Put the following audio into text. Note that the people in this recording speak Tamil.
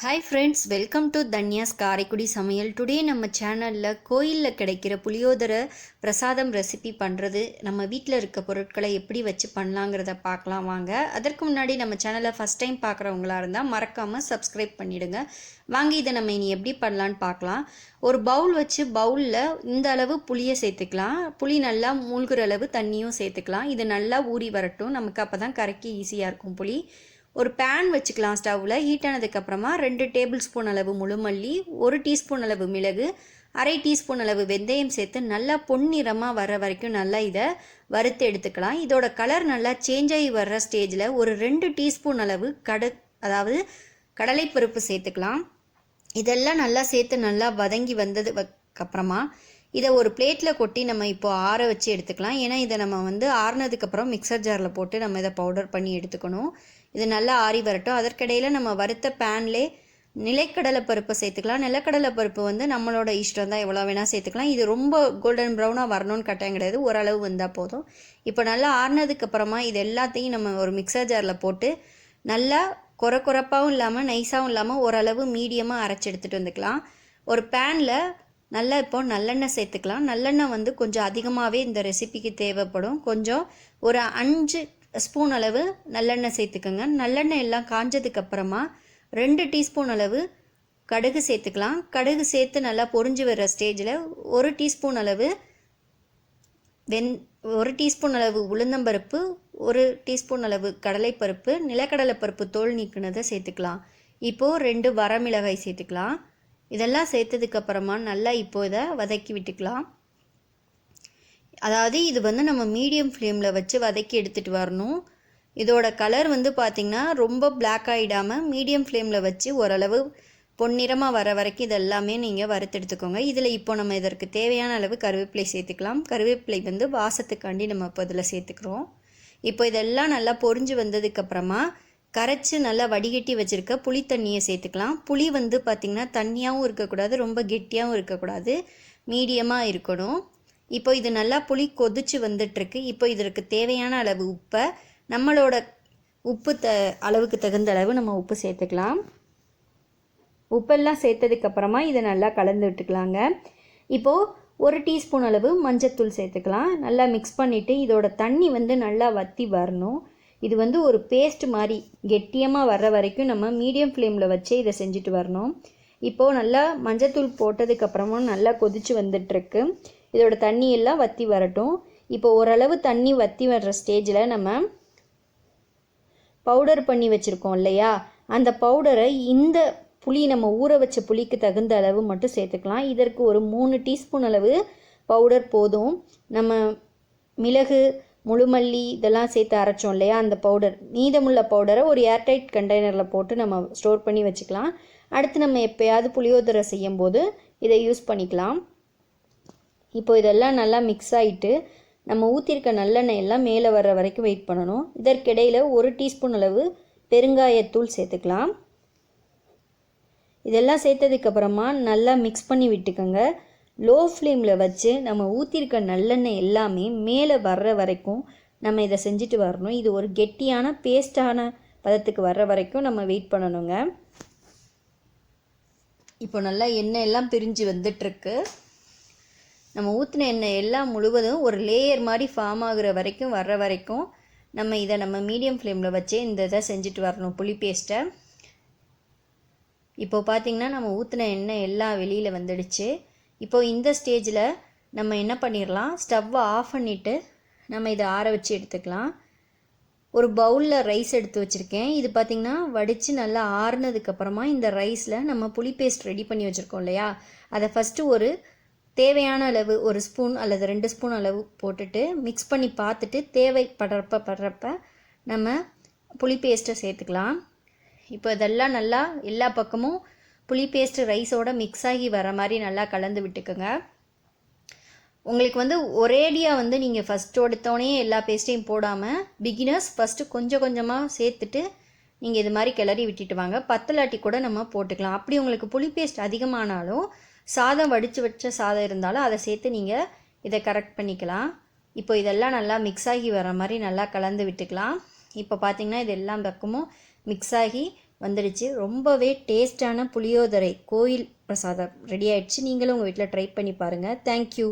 Hi friends, welcome to Dhanya's Karaikudi சமையல். டுடே நம்ம சேனலில் கோயிலில் கிடைக்கிற புளியோதரை பிரசாதம் ரெசிபி பண்ணுறது, நம்ம வீட்டில் இருக்க பொருட்களை எப்படி வச்சு பண்ணலாங்கிறத பார்க்கலாம் வாங்க. அதற்கு முன்னாடி நம்ம சேனலை ஃபஸ்ட் டைம் பார்க்குறவங்களா இருந்தால் மறக்காமல் சப்ஸ்கிரைப் பண்ணிவிடுங்க. வாங்க இதை நம்ம இனி எப்படி பண்ணலான்னு பார்க்கலாம். ஒரு பவுல் வச்சு பவுலில் இந்த அளவு புளியை சேர்த்துக்கலாம். புளி நல்லா மூழ்கிற அளவு தண்ணியும் சேர்த்துக்கலாம். இது நல்லா ஊறி வரட்டும், நமக்கு அப்போ தான் கரைக்கி ஈஸியாக இருக்கும். புளி ஒரு பேன் வச்சுக்கலாம். ஸ்டவ்வில் ஹீட் ஆனதுக்கப்புறமா 2 டேபிள் ஸ்பூன் அளவு முழுமல்லி, 1 டீஸ்பூன் அளவு மிளகு, அரை டீஸ்பூன் அளவு வெந்தயம் சேர்த்து நல்லா பொன்னிறமாக வர வரைக்கும் நல்லா இதை வறுத்து எடுத்துக்கலாம். இதோட கலர் நல்லா சேஞ்ச் ஆகி வர்ற ஸ்டேஜில் ஒரு 2 டீஸ்பூன் அளவு அதாவது கடலைப்பருப்பு சேர்த்துக்கலாம். இதெல்லாம் நல்லா சேர்த்து நல்லா வதங்கி வந்ததுக்கப்புறமா இதை ஒரு பிளேட்டில் கொட்டி நம்ம இப்போது ஆற வச்சு எடுத்துக்கலாம். ஏன்னா இதை நம்ம ஆறினதுக்கப்புறம் மிக்சர் ஜாரில் போட்டு நம்ம இதை பவுடர் பண்ணி எடுத்துக்கணும். இது நல்லா ஆறி வரட்டும். அதற்கிடையில் நம்ம வறுத்த பேன்லே நிலக்கடலை பருப்பை சேர்த்துக்கலாம். நிலக்கடலை பருப்பு நம்மளோட இஷ்டம் தான், எவ்வளோ வேணால் சேர்த்துக்கலாம். இது ரொம்ப கோல்டன் ப்ரௌனாக வரணும்னு கட்டாயம் கிடையாது, ஓரளவு வந்தால் போதும். இப்போ நல்லா ஆறினதுக்கப்புறமா இது எல்லாத்தையும் நம்ம ஒரு மிக்சர் ஜாரில் போட்டு நல்லா கொரப்பாகவும் இல்லாமல் நைஸாகவும் இல்லாமல் ஓரளவு மீடியமாக அரைச்சி எடுத்துகிட்டு வந்துக்கலாம். ஒரு பேனில் நல்லா இப்போ நல்லெண்ணெய் சேர்த்துக்கலாம். நல்லெண்ணெய் கொஞ்சம் அதிகமாகவே இந்த ரெசிபிக்கு தேவைப்படும். கொஞ்சம் ஒரு 5 ஸ்பூன் அளவு நல்லெண்ணெய் சேர்த்துக்கோங்க. நல்லெண்ணெய் எல்லாம் காஞ்சதுக்கப்புறமா 2 டீஸ்பூன் அளவு கடுகு சேர்த்துக்கலாம். கடுகு சேர்த்து நல்லா பொரிஞ்சு வர்ற ஸ்டேஜில் 1 டீஸ்பூன் அளவு 1 டீஸ்பூன் அளவு உளுந்தம்பருப்பு, 1 டீஸ்பூன் அளவு கடலைப்பருப்பு, நிலக்கடலைப்பருப்பு தோல் நீக்கினதை சேர்த்துக்கலாம். இப்போது 2 வரமிளகாய் சேர்த்துக்கலாம். இதெல்லாம் சேர்த்ததுக்கப்புறமா நல்லா இப்போ இதை வதக்கி விட்டுக்கலாம். அதாவது இது நம்ம மீடியம் ஃப்ளேமில் வச்சு வதக்கி எடுத்துகிட்டு வரணும். இதோட கலர் பார்த்திங்கன்னா ரொம்ப பிளாக் ஆகிடாமல் மீடியம் ஃப்ளேமில் வச்சு ஓரளவு பொன்னிறமாக வர வரைக்கும் இதெல்லாமே நீங்கள் வறுத்தெடுத்துக்கோங்க. இதில் இப்போ நம்ம இதற்கு தேவையான அளவு கருவேப்பிலை சேர்த்துக்கலாம். கருவேப்பிலை வாசத்துக்காண்டி நம்ம இப்போ இதில் சேர்த்துக்கிறோம். இப்போ இதெல்லாம் நல்லா பொரிஞ்சு வந்ததுக்கப்புறமா கரைச்சி நல்லா வடிகட்டி வச்சுருக்க புளி தண்ணியை சேர்த்துக்கலாம். புளி பார்த்திங்கன்னா தண்ணியாகவும் இருக்கக்கூடாது, ரொம்ப கெட்டியாகவும் இருக்கக்கூடாது, மீடியமாக இருக்கணும். இப்போ இது நல்லா புளி கொதிச்சு வந்துட்டுருக்கு. இப்போ இதற்கு தேவையான அளவு உப்பை நம்மளோட உப்பு அளவுக்கு தகுந்த அளவு நம்ம உப்பு சேர்த்துக்கலாம். உப்பெல்லாம் சேர்த்ததுக்கப்புறமா இதை நல்லா கலந்து விட்டுக்கலாங்க. இப்போது 1 டீஸ்பூன் அளவு மஞ்சத்தூள் சேர்த்துக்கலாம். நல்லா மிக்ஸ் பண்ணிவிட்டு இதோட தண்ணி நல்லா வற்றி வரணும். இது ஒரு பேஸ்ட் மாதிரி கெட்டியமாக வர்ற வரைக்கும் நம்ம மீடியம் ஃப்ளேமில் வச்சு இதை செஞ்சுட்டு வரணும். இப்போது நல்லா மஞ்சத்தூள் போட்டதுக்கப்புறமும் நல்லா கொதிச்சு வந்துட்டுருக்கு. இதோட தண்ணி எல்லாம் வற்றி வரட்டும். இப்போ ஓரளவு தண்ணி வற்றி வர்ற ஸ்டேஜில் நம்ம பவுடர் பண்ணி வச்சுருக்கோம் இல்லையா, அந்த பவுடரை இந்த புளி நம்ம ஊற வச்ச புளிக்கு தகுந்த அளவு மட்டும் சேர்த்துக்கலாம். இதற்கு ஒரு 3 டீஸ்பூன் அளவு பவுடர் போதும். நம்ம மிளகு, முழுமல்லி இதெல்லாம் சேர்த்து அரைச்சோம் இல்லையா, அந்த பவுடர், மீதமுள்ள பவுடரை ஒரு ஏர்டைட் கண்டெய்னரில் போட்டு நம்ம ஸ்டோர் பண்ணி வச்சுக்கலாம். அடுத்து நம்ம எப்போயாவது புளியோதரை செய்யும் போது இதை யூஸ் பண்ணிக்கலாம். இப்போ இதெல்லாம் நல்லா மிக்ஸ் ஆகிட்டு நம்ம ஊற்றிருக்க நல்லெண்ணெய் எல்லாம் மேலே வர்ற வரைக்கும் வெயிட் பண்ணணும். இதற்கிடையில் 1 டீஸ்பூன் அளவு பெருங்காயத்தூள் சேர்த்துக்கலாம். இதெல்லாம் சேர்த்ததுக்கப்புறமா நல்லா மிக்ஸ் பண்ணி விட்டுக்கோங்க. லோ ஃப்ளேமில் வச்சு நம்ம ஊற்றிருக்க நல்லெண்ணெய் எல்லாமே மேலே வர்ற வரைக்கும் நம்ம இதை செஞ்சுட்டு வரணும். இது ஒரு கெட்டியான பேஸ்டான பதத்துக்கு வர்ற வரைக்கும் நம்ம வெயிட் பண்ணணுங்க. இப்போ நல்லா எண்ணெய் எல்லாம் பிரிஞ்சு வந்துட்டுருக்கு. நம்ம ஊற்றின எண்ணெய் எல்லாம் முழுவதும் ஒரு லேயர் மாதிரி ஃபார்ம் ஆகுற வரைக்கும் வர்ற வரைக்கும் நம்ம இதை மீடியம் ஃப்ளேமில் வச்சே இந்த இதை செஞ்சுட்டு வரணும், புளி பேஸ்ட்டை. இப்போ பார்த்திங்கன்னா நம்ம ஊற்றின எண்ணெய் எல்லாம் வெளியில் வந்துடுச்சு. இப்போ இந்த ஸ்டேஜில் நம்ம என்ன பண்ணிடலாம், ஸ்டவ்வை ஆஃப் பண்ணிவிட்டு நம்ம இதை ஆற வச்சு எடுத்துக்கலாம். ஒரு பவுலில் ரைஸ் எடுத்து வச்சுருக்கேன். இது பார்த்திங்கன்னா வடித்து நல்லா ஆறுனதுக்கப்புறமா இந்த ரைஸில் நம்ம புளி பேஸ்ட் ரெடி பண்ணி வச்சுருக்கோம் இல்லையா, அதை ஃபஸ்ட்டு ஒரு தேவையான அளவு 1 ஸ்பூன் அல்லது 2 ஸ்பூன் அளவு போட்டுட்டு மிக்ஸ் பண்ணி பார்த்துட்டு தேவைப்படுறப்ப நம்ம புளி பேஸ்ட்டை சேர்த்துக்கலாம். இப்போ இதெல்லாம் நல்லா எல்லா பக்கமும் புளி பேஸ்ட்டு ரைஸோட மிக்ஸ் ஆகி வர மாதிரி நல்லா கலந்து விட்டுக்குங்க. உங்களுக்கு ஒரேடியாக நீங்கள் ஃபஸ்ட்டு எடுத்தோடனே எல்லா பேஸ்ட்டையும் போடாமல் பிகினர்ஸ் ஃபஸ்ட்டு கொஞ்சம் கொஞ்சமாக சேர்த்துட்டு நீங்கள் இது மாதிரி கிளறி விட்டுட்டு வாங்க. பத்தலாட்டி கூட நம்ம போட்டுக்கலாம். அப்படி உங்களுக்கு புளி பேஸ்ட் அதிகமானாலும் சாதம் வடித்து வச்ச சாதம் இருந்தாலும் அதை சேர்த்து நீங்கள் இதை கரெக்ட் பண்ணிக்கலாம். இப்போ இதெல்லாம் நல்லா மிக்ஸ் ஆகி வர மாதிரி நல்லா கலந்து விட்டுக்கலாம். இப்போ பார்த்திங்கன்னா இது எல்லா பக்கமும் மிக்ஸ் ஆகி வந்துடுச்சு. ரொம்பவே டேஸ்டான புளியோதரை கோயில் பிரசாதம் ரெடி ஆயிடுச்சு. நீங்களும் உங்கள் வீட்டில் ட்ரை பண்ணி பாருங்கள். தேங்க்யூ.